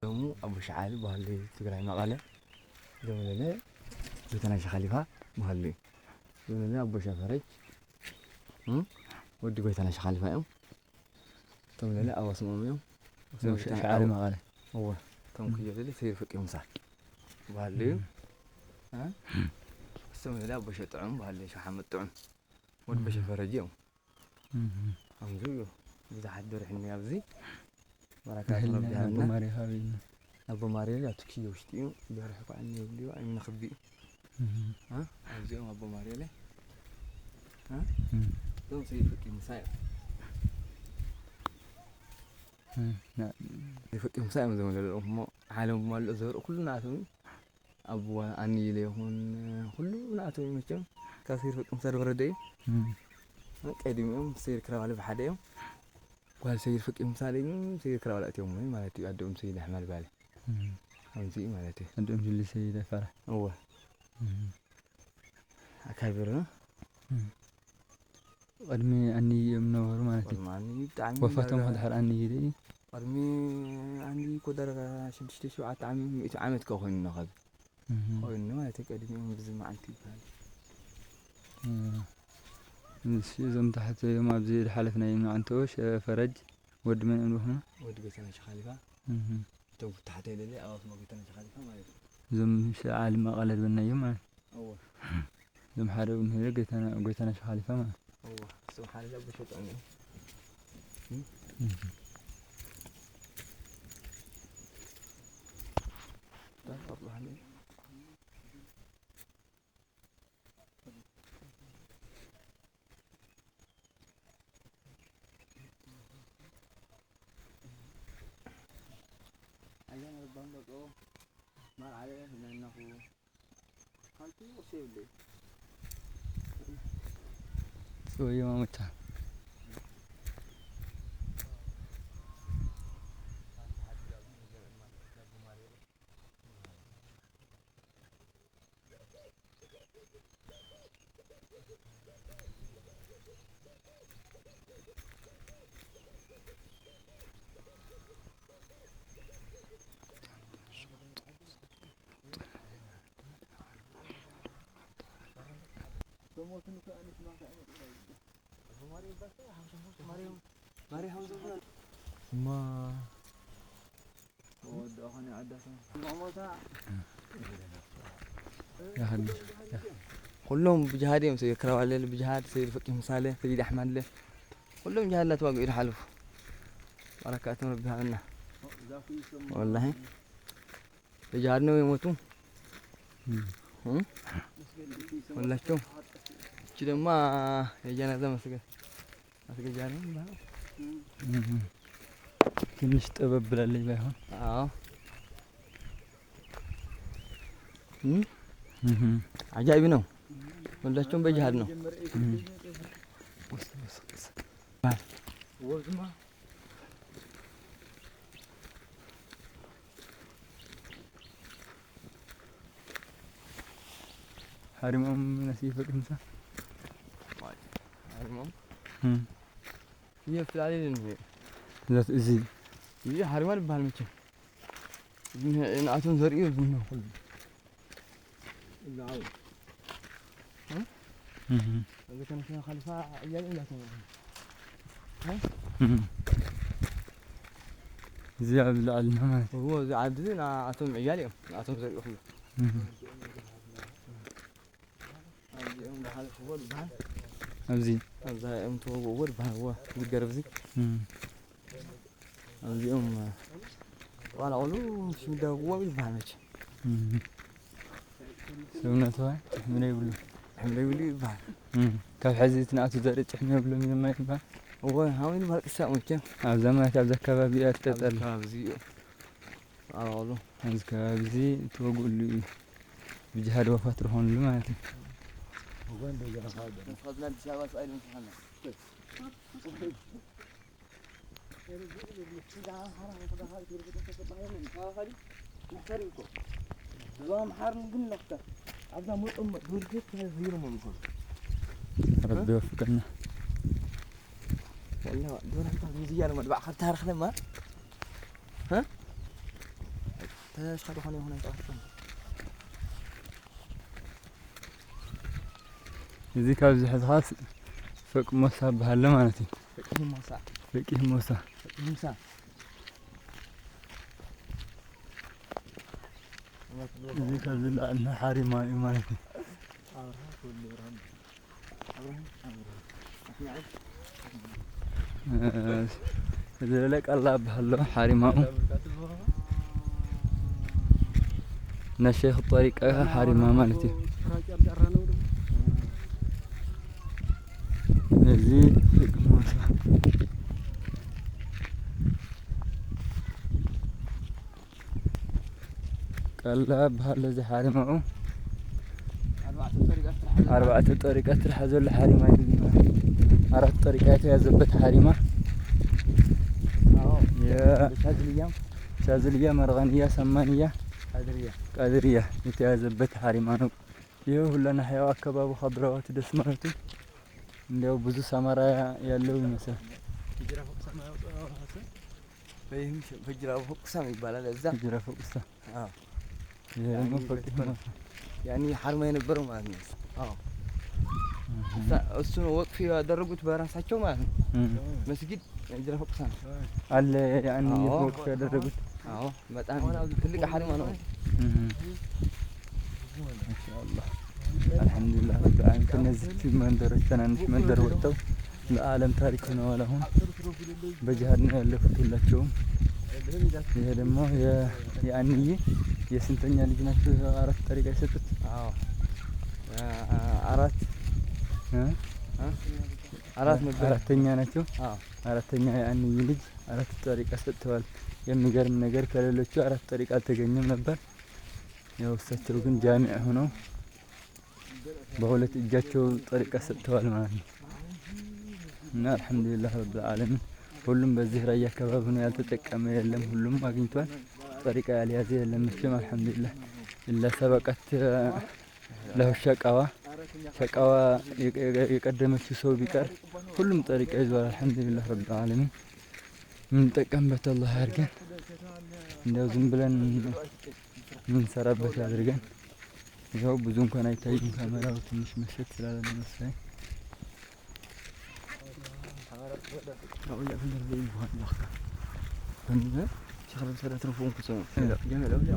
دمو أبو شعال بهاللي تقرأي مقالة دمو زوتنا شخالفها بهاللي دمو أبو شفرج ودي قويتنا شخالفها يوم دمو لا أو اسمهم يوم شعال مقالة هو تم كيجي لي سير فك يوم صار بهاللي ها اسمه لا أبو شطعم بهاللي شو حمد طعم ودي بشفرج يوم أمزوجه إذا حد رحني أبزي بركات ربي أبو ماري هاوي أبو ماري لا تكشي وشتيو بيرحقوا عني وليو أي نخبي ها أبزيهم أبو ماري له ها دوم سيفك مسايم سيفك مسايم زمان الأم عالم مال الأزهر كلنا عتوم أبو أني ليهون كلنا عتوم مشتم كثير فك مسار وردي قديم يوم سير كراوله بحد يوم قال سير فك مسالين سير كراوله يوم ما تي أدوم سيد أحمد بالي أمزي مالتي أدوم جل سيد فرح هو أكبرنا أرمي أني منور مالتي وفاتهم هذا حر أني يدي أرمي أني قدر شدشت شو عتعمي عمت كهون نخذ كهون ما تقدر يوم بزم عنتي الشيء زم تحت يوم أبزيد حلفنا يوم عنتوش فرج ود من أمرهما ود بيتنا شخالفة تو تحت لي أو ما بيتنا شخالفة ما زم شعال ما قلت بنا يوم هو زم حارب هنا قلت أنا شخالفة ما هو سبحان الله بشوط عني الله عليه أيام البندق ما عليه لأنه كان توصل لي سوي ما متى ما ودخلني عدسة يا حبيبي كلهم بجهادهم سيد كراوله بجهاد سيد فقيه مساله سيد أحمد له كلهم جهاد لا تواقع يرحلوا بركات ربي عنا والله بجهادنا ويموتون والله شوف كده ما يجينا زي مسك جارين ትንሽ ጠበብ ብላለች ባይሆን عجائب ነው ሁላችሁም በጅሃድ ነው حريمهم نسيفك انت حريمهم يفعل عليه ذات ازي يجي حريمان بهالمكان نعتون زرقيه بنه كله العود إذا كان فيها خلفاء عيال إلا تمام ها زي عبد العلم هو زي عبد العلم عتون عيالي عتون زرقيه كله يوم بحال هو بحال أبزي أبزي يوم تو هو بحال هو بيقرب زي اليوم ولا علوم شو ده هو بالبحال سونا توي من يقولوا يقولي بحال كيف حزيت نعتو زرت إحنا يقولوا من ما يبان هو هاوين مالك ساعة مكان عزمك عبد الكبابي أتتل كابزي على علوم عز كبابي توقول لي بجهاد وفاة رهون لماتي وين بيجي خذنا الشباب سؤال من خلنا ربي يوفقنا والله دور انت زيارة ما تبع خدتها رخلة ما ها ተሽኸዶ ኾነ ይሆነ ይጣፍጥ እዚህ ካብዚ ሕዝኻስ ፍቅ ሞሳ በሃለ ማለት እዩ ፍቅህ ሞሳ ፍቅህ ሞሳ ሙሳ እዚህ ካብዚ ላዕልና ሓሪማ እዩ ማለት እዩ ዘለለ ቀላ በሃሎ ሓሪማኡ ነሸይኽ ጠሪቀ ሓሪማ ማለት እዩ እዚ ፍቅ ሞሳ ቀላ በሃሎ እዚ ሓሪማኡ أربعة طريقات الحزول الحريمة أربع طريقات يزبط حريمة يا شاذلية مرغنية سمانية قادرية يتيازبط حريمة نو يو لنا حيوان كباب وخضروات دسماتو እንደው ብዙ ሰመራ ያለው ይመስላል فجرة فوقسام ይባላል እዛ فجرة فوقسام አዎ ያኔ ፈቅህ ያኔ ሐርማ የነበረው ማለት ነው አዎ እሱን ወቅፍ ያደረጉት በራሳቸው ማለት ነው መስጊድ ፈጅራ ፈቅሳም አለ ያኔ ወቅፍ ያደረጉት አዎ በጣም ትልቅ ሐርማ ነው ማሻአላህ አልহামዱሊላህ በጣም ከነዚህ መንደሮች ትናንሽ መንደር ወጥተው ለዓለም ታሪክ ሆነዋል አሁን በጅሃድ ነው ያለፉት ሁላቸውም ይሄ ደግሞ የአንዬ የስንተኛ ልጅ ናቸው አራት ጠሪቃ የሰጡት አዎ አራት ነበር አራተኛ ናቸው አዎ አራተኛ የአንዬ ልጅ አራት ጠሪቃ ሰጥተዋል የሚገርም ነገር ከሌሎቹ አራት ጠሪቃ አልተገኘም ነበር ያው እሳቸው ግን ጃሚዕ ሆነው በሁለት እጃቸው ጠሪቃ ሰጥተዋል ማለት ነው እና አልহামዱሊላህ ረብል ዓለሚን ሁሉም በዚህ ራያ አካባቢ ነው ያልተጠቀመ የለም ሁሉም አግኝቷል ጠሪቃ ያልያዘ የለም መቼም አልহামዱሊላህ ኢላ ሰበቀት ለሁ ሸቃዋ የቀደመችው ሰው ቢቀር ሁሉም ጠሪቃ ይዟል አልহামዱሊላህ ረብል ዓለሚን ምን ጠቀምበት አላህ ያርገን እንደው ዝም ብለን ምን ሰራበት ያድርገን ይኸው ብዙ እንኳን አይታይም ካሜራው ትንሽ መሸት ስላለ ነው መሰለኝ أقول لك من الرجيم هو الأخضر. فنجا شغل ثلاث رفوف كسر. لا جميل أولي.